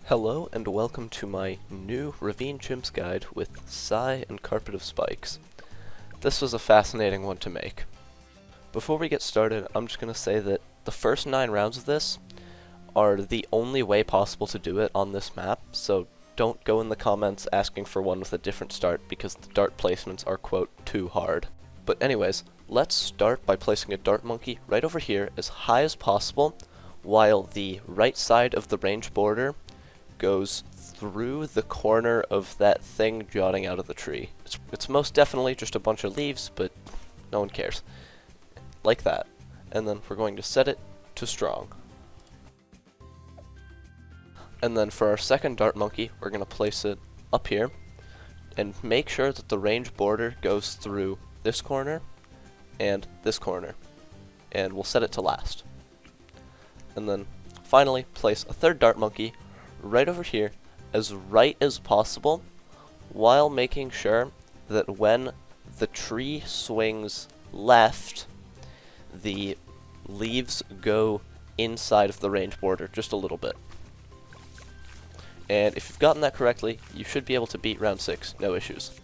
Hello and welcome to my new Ravine CHIMPS guide with Sigh and Carpet of Spikes. This was a fascinating one to make. Before we get started, I'm just going to say that the first 9 rounds of this are the only way possible to do it on this map, so don't go in the comments asking for one with a different start because the dart placements are, quote, too hard. But anyways, let's start by placing a dart monkey right over here as high as possible while the right side of the range border goes through the corner of that thing jutting out of the tree. It's most definitely just a bunch of leaves, but no one cares. Like that. And then we're going to set it to strong. And then for our second dart monkey, we're going to place it up here and make sure that the range border goes through this corner and this corner. And we'll set it to last. And then finally place a third dart monkey right over here as right as possible while making sure that when the tree swings left, the leaves go inside of the range border just a little bit. And if you've gotten that correctly, you should be able to beat round 6, no issues.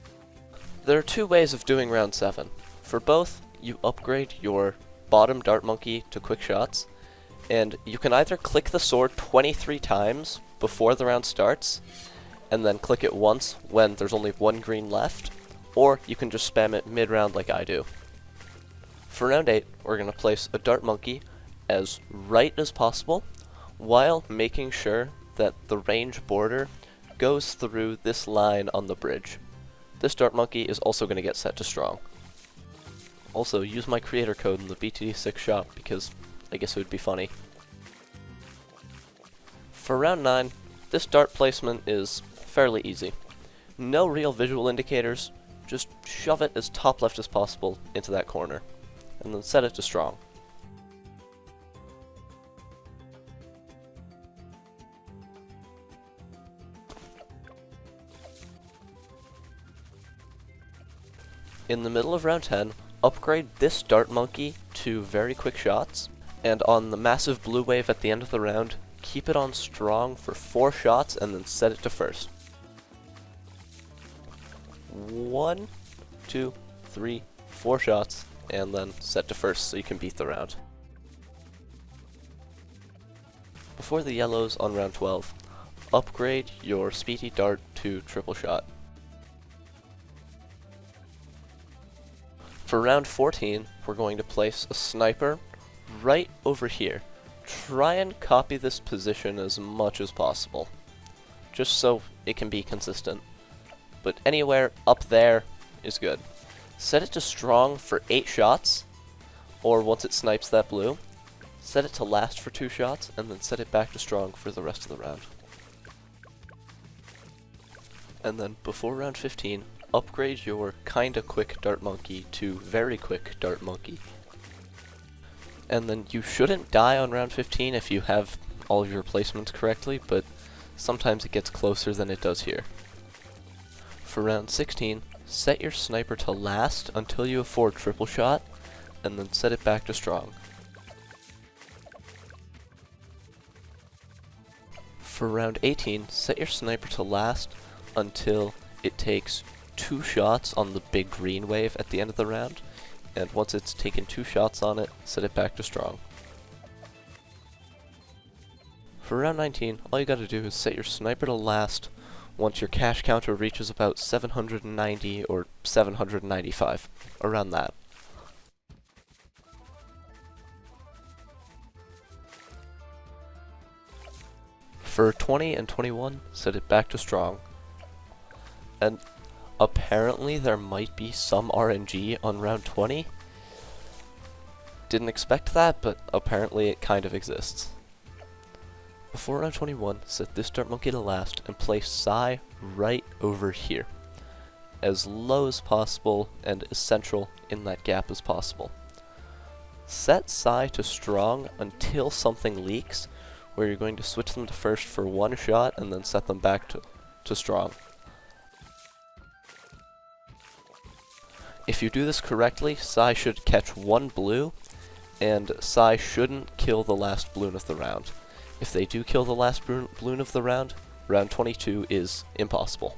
There are 2 ways of doing round 7. For both, you upgrade your bottom dart monkey to quick shots, and you can either click the sword 23 times before the round starts, and then click it once when there's only 1 green left, or you can just spam it mid-round like I do. For round 8, we're going to place a dart monkey as right as possible, while making sure that the range border goes through this line on the bridge. This dart monkey is also going to get set to strong. Also, use my creator code in the TD6 shop because I guess it would be funny. For round 9, this dart placement is fairly easy. No real visual indicators, just shove it as top left as possible into that corner, and then set it to strong. In the middle of round 10, upgrade this dart monkey to very quick shots, and on the massive blue wave at the end of the round, keep it on strong for 4 shots and then set it to first. 1, 2, 3, 4 shots, and then set to first so you can beat the round. Before the yellows on round 12, upgrade your speedy dart to triple shot. For round 14, we're going to place a sniper right over here. Try and copy this position as much as possible, just so it can be consistent. But anywhere up there is good. Set it to strong for 8 shots, or once it snipes that blue, set it to last for 2 shots, and then set it back to strong for the rest of the round. And then before round 15, upgrade your kinda quick dart monkey to very quick dart monkey. And then you shouldn't die on round 15 if you have all of your placements correctly, but sometimes it gets closer than it does here. For round 16, set your sniper to last until you afford triple shot, and then set it back to strong. For round 18, set your sniper to last until it takes 2 shots on the big green wave at the end of the round, and once it's taken 2 shots on it, set it back to strong. For round 19, all you gotta do is set your sniper to last once your cash counter reaches about 790 or 795, around that. For 20 and 21, set it back to strong. And apparently there might be some RNG on round 20. Didn't expect that, but apparently it kind of exists. Before round 21, set this dart monkey to last and place Sigh right over here, as low as possible and as central in that gap as possible. Set Sigh to strong until something leaks, where you're going to switch them to first for 1 shot and then set them back to strong. If you do this correctly, Sigh should catch 1 blue, and Sigh shouldn't kill the last Bloon of the round. If they do kill the last Bloon of the round, round 22 is impossible.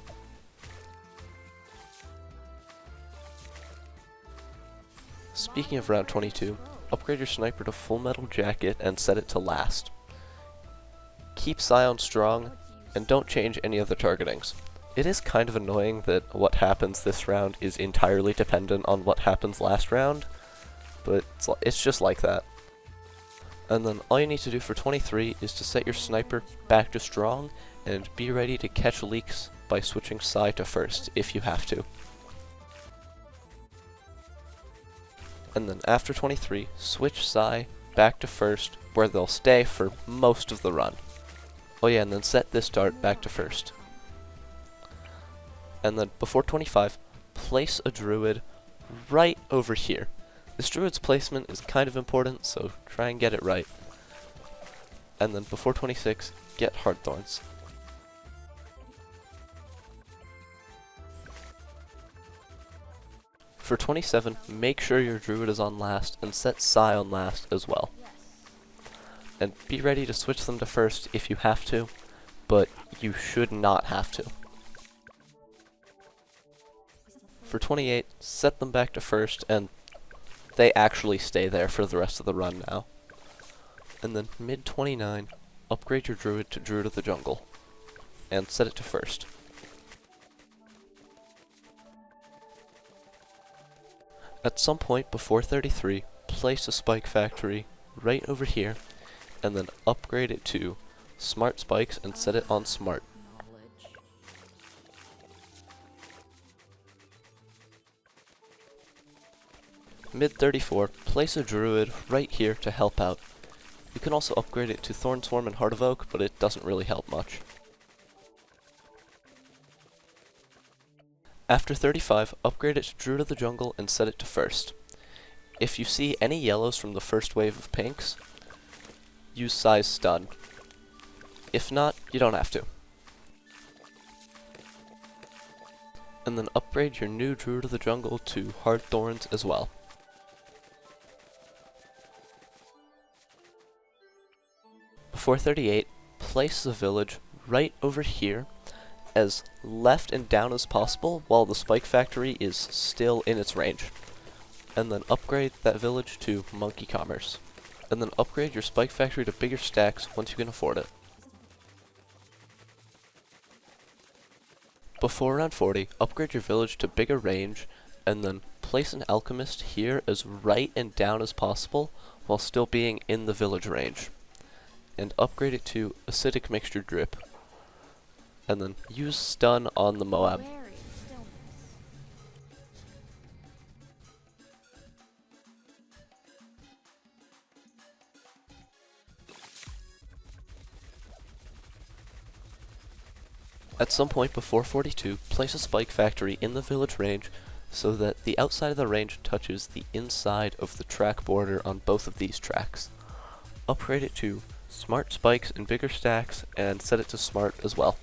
Speaking of round 22, upgrade your sniper to full metal jacket and set it to last. Keep Scion strong, and don't change any of the targetings. It is kind of annoying that what happens this round is entirely dependent on what happens last round, but it's just like that. And then all you need to do for 23 is to set your sniper back to strong, and be ready to catch leaks by switching Psy to first, if you have to. And then after 23, switch Psy back to first, where they'll stay for most of the run. Oh yeah, and then set this dart back to first. And then before 25, place a druid right over here. This druid's placement is kind of important, so try and get it right. And then before 26, get Heartthorns. For 27, make sure your druid is on last, and set Psy on last as well. And be ready to switch them to first if you have to, but you should not have to. For 28, set them back to first, and they actually stay there for the rest of the run now. And then mid 29, upgrade your druid to Druid of the Jungle, and set it to first. At some point before 33, place a spike factory right over here, and then upgrade it to Smart Spikes and set it on Smart. Mid 34, place a druid right here to help out. You can also upgrade it to Thorn Swarm and Heart of Oak, but it doesn't really help much. After 35, upgrade it to Druid of the Jungle and set it to first. If you see any yellows from the first wave of pinks, use Size Stun. If not, you don't have to. And then upgrade your new Druid of the Jungle to Hard Thorns as well. Before 38, place the village right over here, as left and down as possible while the spike factory is still in its range. And then upgrade that village to Monkey Commerce. And then upgrade your spike factory to bigger stacks once you can afford it. Before round 40, upgrade your village to bigger range, and then place an alchemist here as right and down as possible while still being in the village range. And upgrade it to Acidic Mixture Drip. And then use Stun on the Moab. At some point before 42, place a spike factory in the village range so that the outside of the range touches the inside of the track border on both of these tracks. Upgrade it to Smart Spikes and bigger stacks and set it to Smart as well.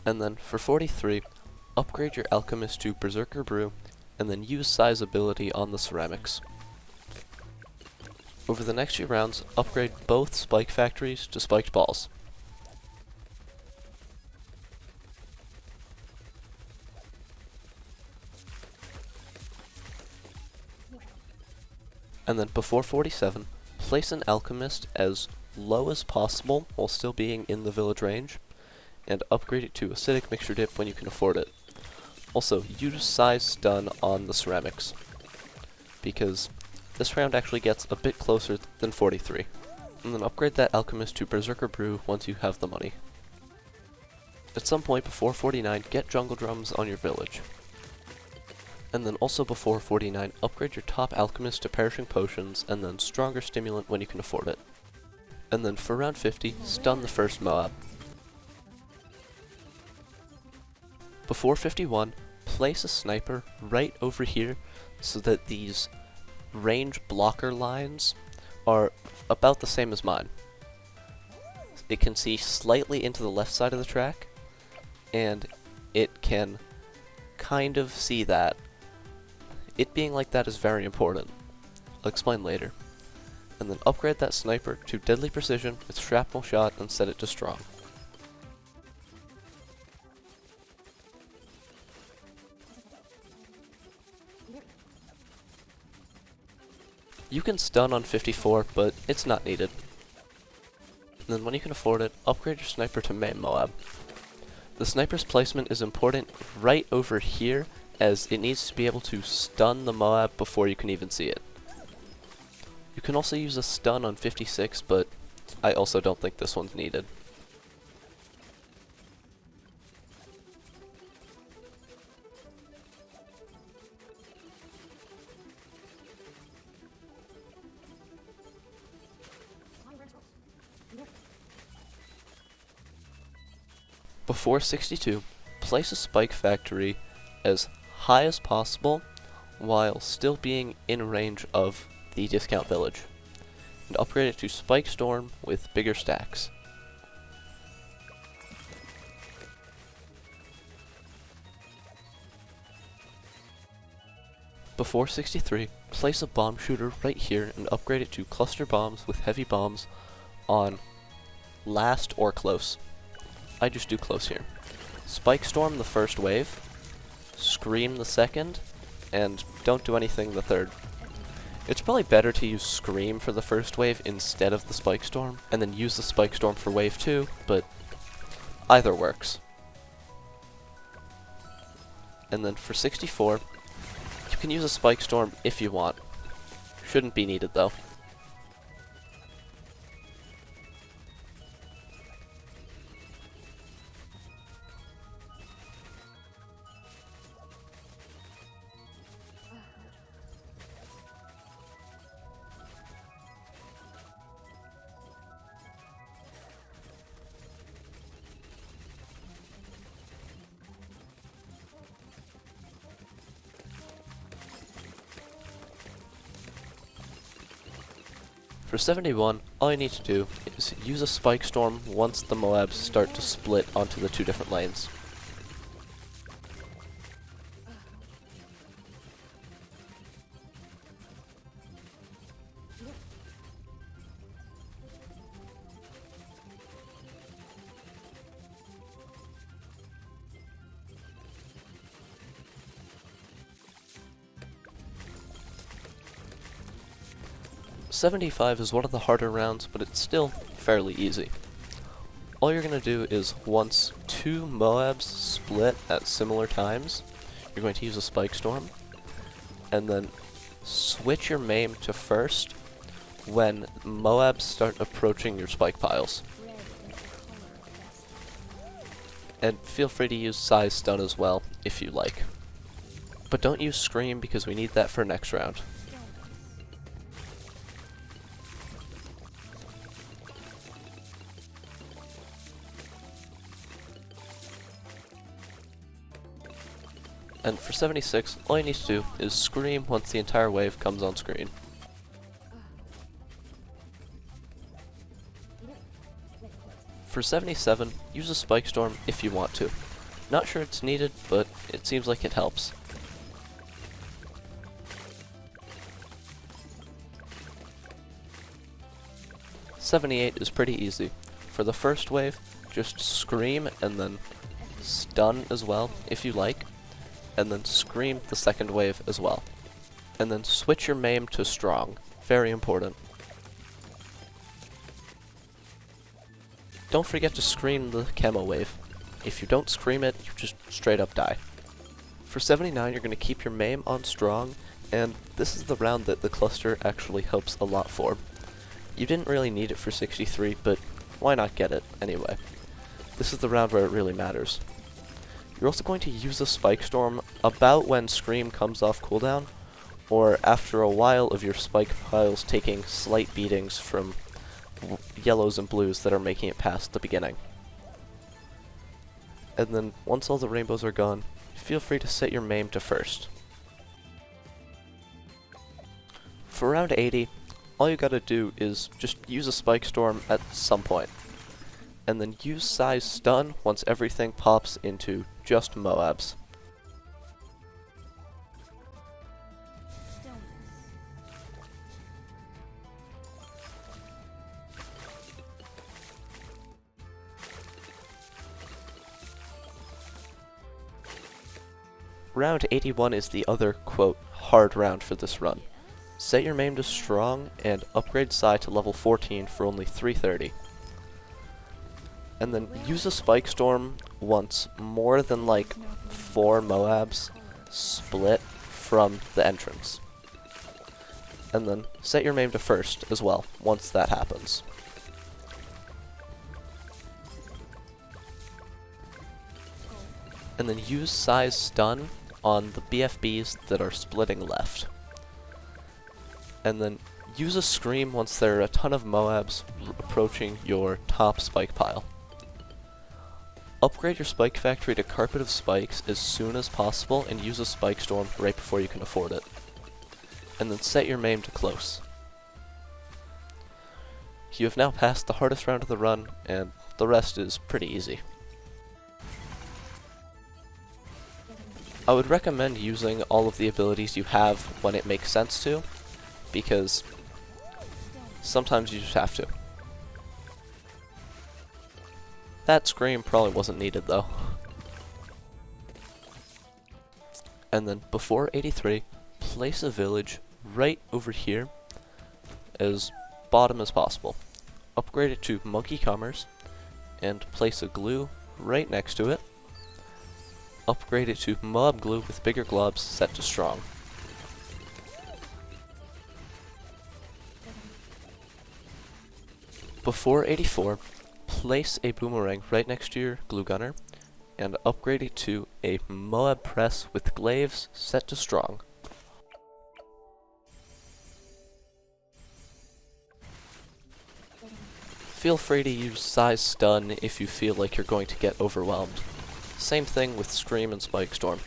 And then for 43, upgrade your Alchemist to Berserker Brew and then use Size ability on the ceramics. Over the next few rounds, upgrade both spike factories to spiked balls. And then before 47, place an alchemist as low as possible while still being in the village range, and upgrade it to Acidic Mixture Dip when you can afford it. Also, use Size Stun on the ceramics, because this round actually gets a bit closer than 43. And then upgrade that alchemist to Berserker Brew once you have the money. At some point before 49, get jungle drums on your village. And then also before 49, upgrade your top alchemist to Perishing Potions, and then Stronger Stimulant when you can afford it. And then for round 50, stun the first Moab. Before 51, place a sniper right over here so that these range blocker lines are about the same as mine. It can see slightly into the left side of the track, and it can kind of see that. It being like that is very important. I'll explain later. And and then upgrade that sniper to deadly precision with shrapnel shot and set it to strong. You can stun on 54, but it's not needed. And then when you can afford it, upgrade your sniper to main Moab. The sniper's placement is important right over here, as it needs to be able to stun the Moab before you can even see it. You can also use a stun on 56, but I also don't think this one's needed. Before 62, place a spike factory as high as possible while still being in range of the discount village, and upgrade it to Spike Storm with bigger stacks. Before 63, place a bomb shooter right here and upgrade it to cluster bombs with heavy bombs on last or close. I just do close here. Spike Storm the first wave, Scream the second, and don't do anything the third. It's probably better to use Scream for the first wave instead of the Spike Storm, and then use the Spike Storm for wave 2, but either works. And then for 64, you can use a Spike Storm if you want. Shouldn't be needed though. For 71, all you need to do is use a Spike Storm once the Moabs start to split onto the two different lanes. '75 is one of the harder rounds, but it's still fairly easy. All you're going to do is once two Moabs split at similar times, you're going to use a Spike Storm, and then switch your maim to first when Moabs start approaching your spike piles. And feel free to use size stun as well, if you like. But don't use Scream because we need that for next round. And for 76, all you need to do is Scream once the entire wave comes on screen. For 77, use a Spike Storm if you want to. Not sure it's needed, but it seems like it helps. '78 is pretty easy. For the first wave, just Scream and then stun as well, if you like. And then Scream the second wave as well. And then switch your maim to strong. Very important. Don't forget to Scream the camo wave. If you don't Scream it, you just straight up die. For 79, you're going to keep your maim on strong, and this is the round that the cluster actually helps a lot for. You didn't really need it for 63, but why not get it anyway? This is the round where it really matters. You're also going to use a Spike Storm about when Scream comes off cooldown, or after a while of your spike piles taking slight beatings from yellows and blues that are making it past the beginning. And then, once all the rainbows are gone, feel free to set your maim to first. For round 80, all you gotta do is just use a Spike Storm at some point. And then use size stun once everything pops into just Moabs. round 81 is the other, quote, hard round for this run. Set your maim to strong and upgrade Psy to level 14 for only 330. And then use a Spike Storm once more than like 4 Moabs split from the entrance. And then set your maim to first as well, once that happens. And then use Psy's stun on the BFBs that are splitting left. And then use a Scream once there are a ton of Moabs approaching your top spike pile. Upgrade your Spike Factory to Carpet of Spikes as soon as possible and use a Spike Storm right before you can afford it. And then set your maim to close. You have now passed the hardest round of the run, and the rest is pretty easy. I would recommend using all of the abilities you have when it makes sense to, because sometimes you just have to. That Scream probably wasn't needed though. And then before 83, place a village right over here as bottom as possible. Upgrade it to Monkey Commerce and place a glue right next to it. Upgrade it to Mob Glue with bigger globs set to strong. Before 84, place a boomerang right next to your glue gunner and upgrade it to a Moab Press with glaives set to strong. Feel free to use Psy's stun if you feel like you're going to get overwhelmed. Same thing with Scream and Spike Storm.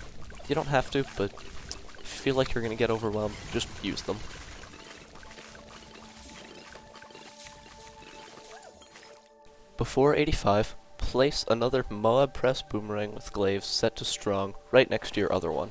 You don't have to, but if you feel like you're going to get overwhelmed, just use them. Before 85, place another Moab Press boomerang with glaives set to strong right next to your other one.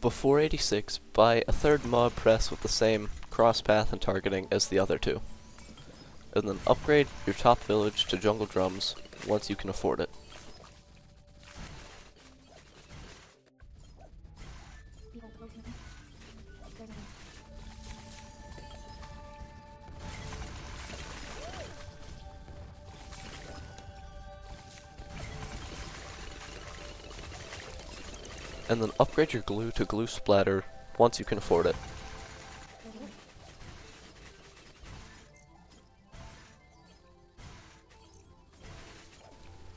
Before 86, buy a third Moab Press with the same cross path and targeting as the other two. And then upgrade your top village to Jungle Drums once you can afford it. And then upgrade your glue to glue splatter once you can afford it.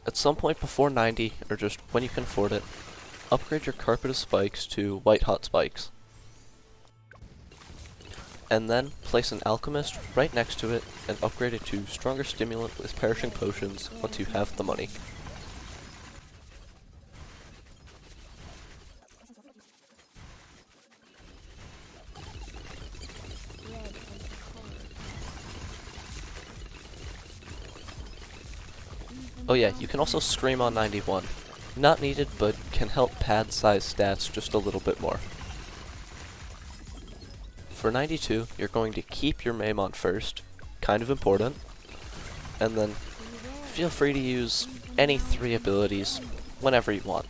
At some point before 90, or just when you can afford it, upgrade your Carpet of Spikes to White Hot Spikes. And then place an Alchemist right next to it and upgrade it to Stronger Stimulant with Perishing Potions once you have the money. Oh yeah, you can also Scream on 91. Not needed, but can help pad size stats just a little bit more. For 92, you're going to keep your maim on first, kind of important, and then feel free to use any 3 abilities whenever you want.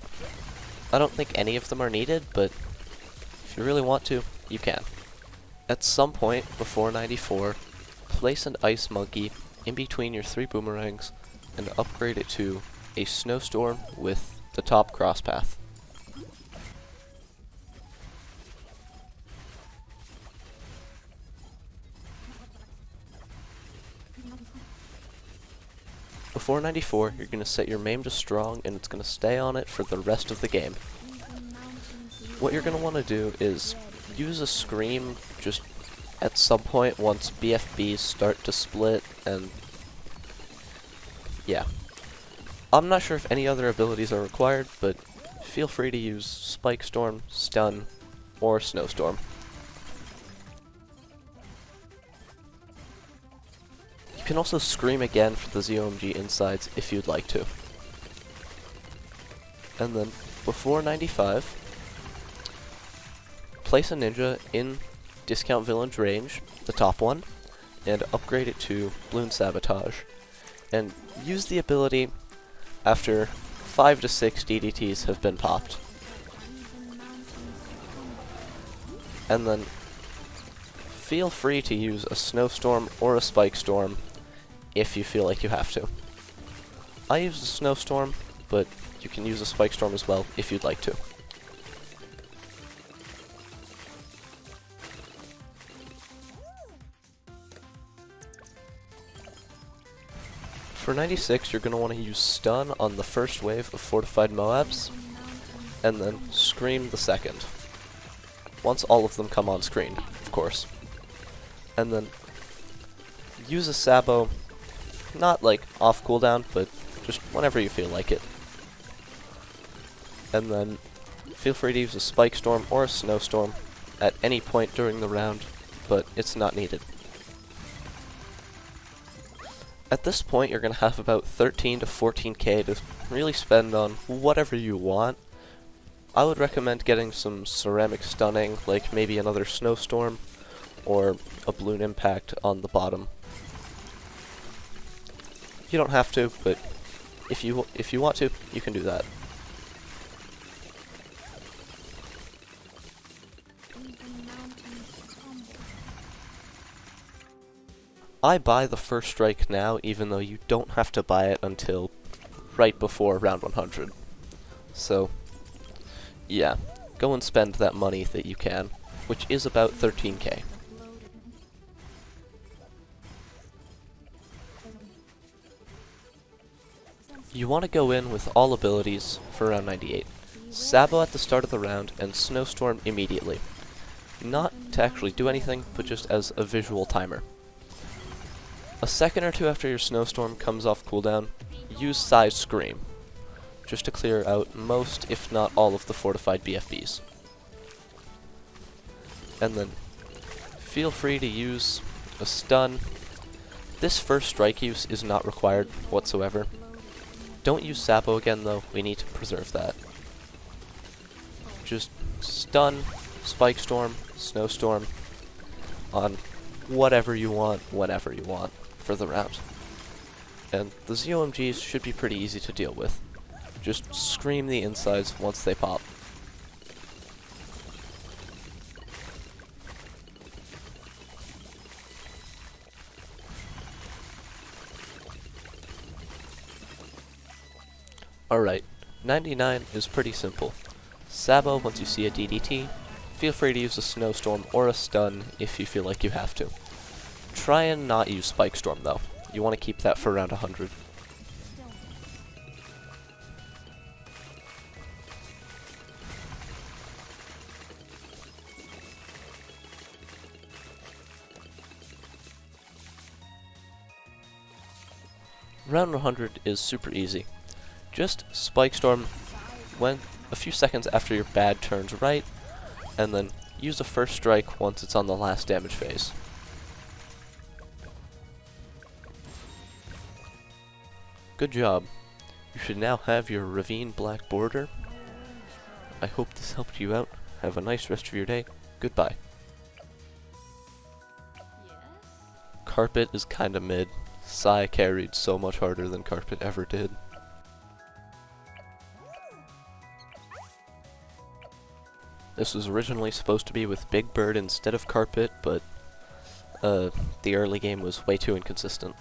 I don't think any of them are needed, but if you really want to, you can. At some point before 94, place an Ice Monkey in between your 3 boomerangs, and upgrade it to a Snowstorm with the top cross path. Before 94, you're going to set your maim to strong and it's going to stay on it for the rest of the game. What you're going to want to do is use a Scream just at some point once BFBs start to split and yeah. I'm not sure if any other abilities are required, but feel free to use Spike Storm, Stun, or Snowstorm. You can also Scream again for the ZOMG insides if you'd like to. And then, before 95, place a ninja in discount Villain's Range, the top one, and upgrade it to Bloon Sabotage. And use the ability after 5 to 6 DDTs have been popped. And then feel free to use a Snowstorm or a Spike Storm if you feel like you have to. I use a Snowstorm, but you can use a Spike Storm as well if you'd like to. For 96, you're going to want to use Stun on the first wave of Fortified Moabs, and then Scream the second. Once all of them come on screen, of course. And then use a Sabo, not like off cooldown, but just whenever you feel like it. And then feel free to use a Spike Storm or a Snowstorm at any point during the round, but it's not needed. At this point, you're going to have about 13 to 14k to really spend on whatever you want. I would recommend getting some ceramic stunning, like maybe another Snowstorm, or a Bloon Impact on the bottom. You don't have to, but if you want to, you can do that. I buy the first strike now, even though you don't have to buy it until right before round 100. So, yeah, go and spend that money that you can, which is about 13k. You want to go in with all abilities for round 98. Sabo at the start of the round, and Snowstorm immediately. Not to actually do anything, but just as a visual timer. A second or two after your Snowstorm comes off cooldown, use Size Scream, just to clear out most, if not all, of the fortified BFBs. And then, feel free to use a Stun. This first strike use is not required whatsoever. Don't use Sabo again though, we need to preserve that. Just Stun, Spike Storm, Snowstorm, on whatever you want, whenever you want, for the round. And the ZOMGs should be pretty easy to deal with. Just scream the insides once they pop. Alright, 99 is pretty simple. Sabo once you see a DDT, feel free to use a Snowstorm or a Stun if you feel like you have to. Try and not use Spike Storm though. You want to keep that for around 100. Round 100 is super easy. Just Spike Storm when a few seconds after your bad turns right, and then use a first strike once it's on the last damage phase. Good job. You should now have your Ravine black border. I hope this helped you out. Have a nice rest of your day. Goodbye. Carpet is kinda mid. Sai carried so much harder than Carpet ever did. This was originally supposed to be with Big Bird instead of Carpet, but the early game was way too inconsistent.